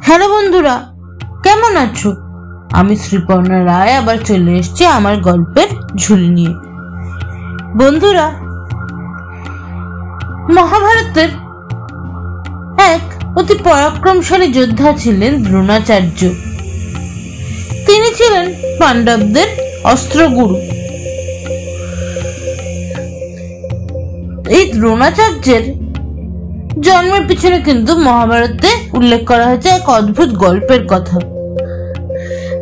Hello বন্ধুরা, কেমন আছো? আমি শ্রীপর্ণা রায় আবার চলে এসেছি আমার গল্পের ঝুলি নিয়ে। বন্ধুরা, মহাভারতের এক অতি পরাক্রমশালী যোদ্ধা ছিলেন দ্রোণাচার্য। তিনি ছিলেন পাণ্ডবদের অস্ত্রগুরু। এই দ্রোণাচার্যের জন্মের পিছনে কিন্তু মহাভারতে উল্লেখ করা হয়েছে এক অদ্ভুত গল্পের কথা।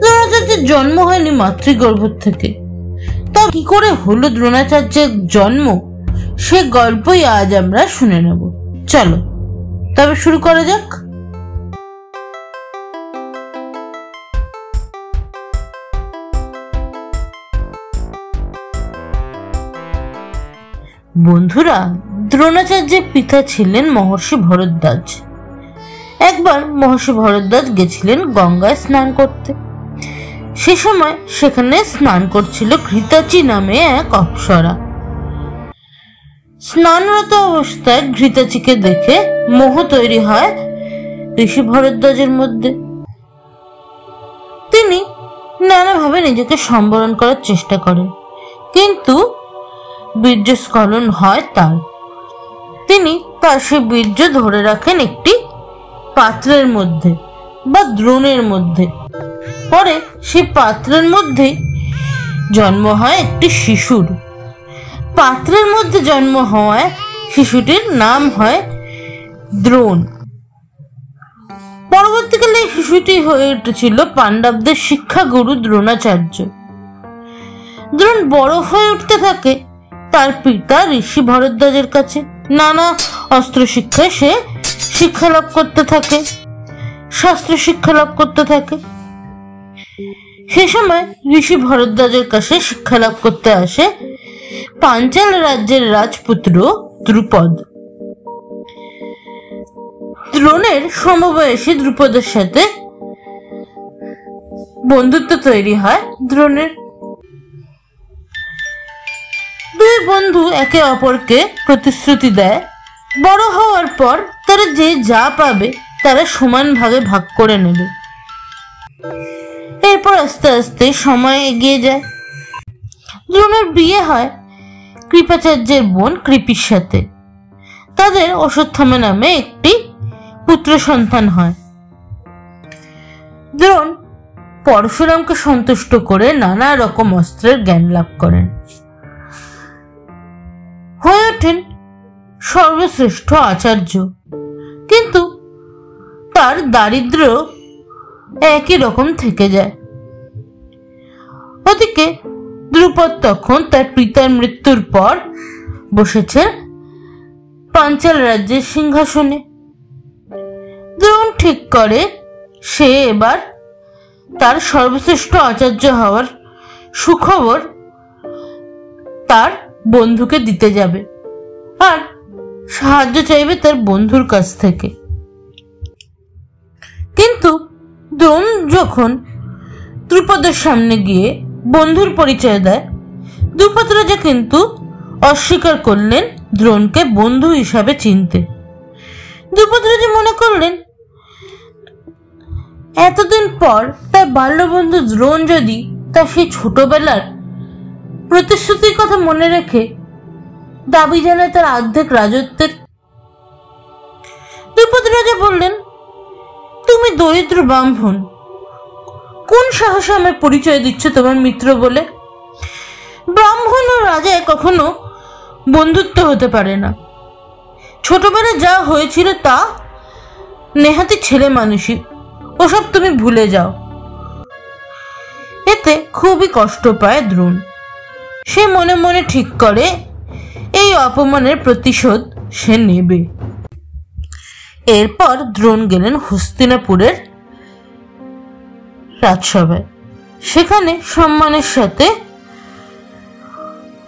দ্রোণাচার্যের জন্ম হয়নি মাতৃগর্ভ থেকে। তা কি করে হলো দ্রোণাচার্যের জন্ম, সে গল্পই আজ আমরা শুনে নেব। চলো তবে শুরু করা যাক। বন্ধুরা, দ্রোণাচার্যের পিতা ছিলেন মহর্ষি ভরদ্বাজ। একবার মহর্ষি ভরদ্বাজ গেছিলেন গঙ্গায় স্নান করতে। সে সময় সেখানে স্নান করছিল ঘৃতাচি নামে এক অপ্সরা। স্নানরত অবস্থায় ঘৃতাচিকে দেখে মোহ তৈরি হয় ঋষি ভরদ্বাজের মধ্যে। তিনি নানাভাবে নিজেকে সম্বরণ করার চেষ্টা করেন, কিন্তু বীর্যস্খলন হয় তার। তিনি তার সে বীর্য ধরে রাখেন একটি পাত্রের মধ্যে বা দ্রোণের মধ্যে। পরে সেই পাত্রের মধ্যেই জন্ম হয় একটি শিশুর। পাত্রের মধ্যে জন্ম হওয়ায় শিশুটির নাম হয় দ্রোণ। পরবর্তীকালে এই শিশুটি হয়ে উঠেছিল পাণ্ডবদের শিক্ষাগুরু দ্রোণাচার্য। দ্রোণ বড় হয়ে উঠতে থাকে তার পিতা ঋষি ভরদ্বাজের কাছে। নানা অস্ত্র শিক্ষায় সে শিক্ষা লাভ করতে থাকে, শাস্ত্র শিক্ষা লাভ করতে থাকে। সে সময় ঋষি ভরদ্বাজের কাছে শিক্ষা লাভ করতে আসে পাঞ্চাল রাজ্যের রাজপুত্র দ্রুপদ। দ্রোণের সমবয়সী দ্রুপদের সাথে বন্ধুত্ব তৈরি হয় দ্রোণের। দুই বন্ধু একে অপরকে প্রতিশ্রুতি দেয় বড় হওয়ার পর তারা যে যা পাবে তারা সমান ভাগে ভাগ করে নেবে। এরপর আস্তে আস্তে সময় এগিয়ে যায়। দ্রোণের বিয়ে হয় কৃপাচার্যের বোন কৃপির সাথে। তাদের অশ্বত্থামা নামে একটি পুত্র সন্তান হয়। দ্রোণ পরশুরামকে সন্তুষ্ট করে নানা রকম অস্ত্রের জ্ঞান লাভ করেন, হয়ে ওঠেন সর্বশ্রেষ্ঠ আচার্য। কিন্তু তার দারিদ্র একই রকম থেকে যায়। ওদিকে দ্রুপদ তখন তার পিতার মৃত্যুর পর বসেছে পাঞ্চাল রাজ্যের সিংহাসনে। দ্রোণ ঠিক করে সে এবার তার সর্বশ্রেষ্ঠ আচার্য হওয়ার সুখবর তার বন্ধুকে দিতে যাবে আর সাহায্য চাইবে তার বন্ধুর কাছ থেকে। কিন্তু দ্রোণ যখন দ্রুপদের সামনে গিয়ে বন্ধুর পরিচয় দেয়, দ্রুপদ রাজা কিন্তু অস্বীকার করলেন দ্রোণকে বন্ধু হিসাবে চিনতে। দ্রুপদ রাজা মনে করলেন এতদিন পর তার বাল্যবন্ধু দ্রোণ যদি তার সেই ছোটবেলার প্রতিশ্রুতির কথা মনে রেখে দাবি জানায় তার অর্ধেক রাজত্বের। দ্রুপদ রাজা বললেন, তুমি দরিদ্র ব্রাহ্মণ, কোন সাহসে আমার পরিচয় দিচ্ছ তোমার মিত্র বলে? ব্রাহ্মণ ও রাজা কখনো বন্ধুত্ব হতে পারে না। ছোটবেলায় যা হয়েছিল তা নেহাতি ছেলে মানুষই, ওসব তুমি ভুলে যাও। এতে খুবই কষ্ট পায় দ্রোণ। সে মনে মনে ঠিক করে এই অপমানের প্রতিশোধ সে নেবে। এরপর দ্রোণ গেলেন হস্তিনাপুরের রাজসভায়। সেখানে সম্মানের সাথে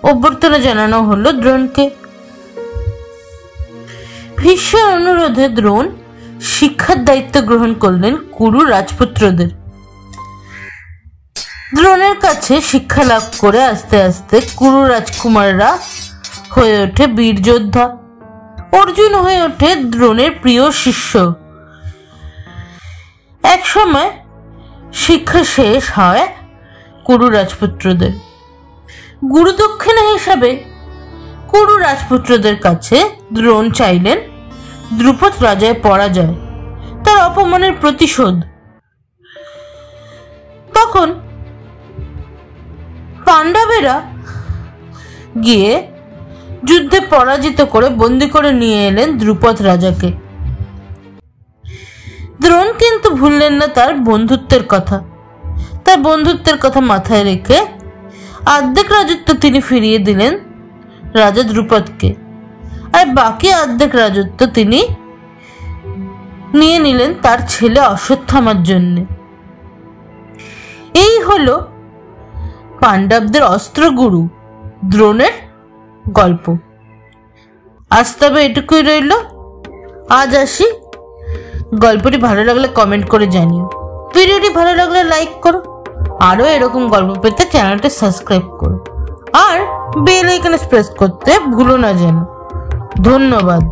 অভ্যর্থনা জানানো হলো দ্রোণকে। ভীষ্মের অনুরোধে দ্রোণ শিক্ষার দায়িত্ব গ্রহণ করলেন কুরু রাজপুত্রদের। দ্রোণের কাছে শিক্ষা লাভ করে আস্তে আস্তে কুরু রাজকুমাররা হয়ে ওঠে বীর যোদ্ধা। অর্জুন হয়ে ওঠে দ্রোণের প্রিয় শিষ্য। সময় শিক্ষা শেষ হয় কুরু রাজপুত্রদের। গুরু দক্ষিণা হিসাবে কুরু রাজপুত্রদের কাছে দ্রোণ চাইলেন দ্রুপদ রাজায় পরাজয়, তার অপমানের প্রতিশোধ। তখন পাণ্ডবেরা গিয়ে যুদ্ধে পরাজিত করে বন্দি করে নিয়ে এলেন দ্রুপদ রাজাকে। দ্রোণ কিন্তু ভুললেন না তার বন্ধুত্বের কথা মাথায় রেখে অর্ধেক রাজত্ব তিনি ফিরিয়ে দিলেন রাজা দ্রুপদকে, আর বাকি অর্ধেক রাজত্ব তিনি নিয়ে নিলেন তার ছেলে অশ্বত্থামার জন্য। এই হলো পাণ্ডবদের অস্ত্রগুরু দ্রোণের গল্প। আজ তবে এটুকুই রইল। আজ আসি, গল্পটি ভালো লাগলে কমেন্ট করে জানিও, ভিডিওটি ভালো লাগলে লাইক করো, আরো এরকম গল্প পেতে চ্যানেলটি সাবস্ক্রাইব করো, আর বেল আইকনে প্রেস করতে ভুলো না যেন। ধন্যবাদ।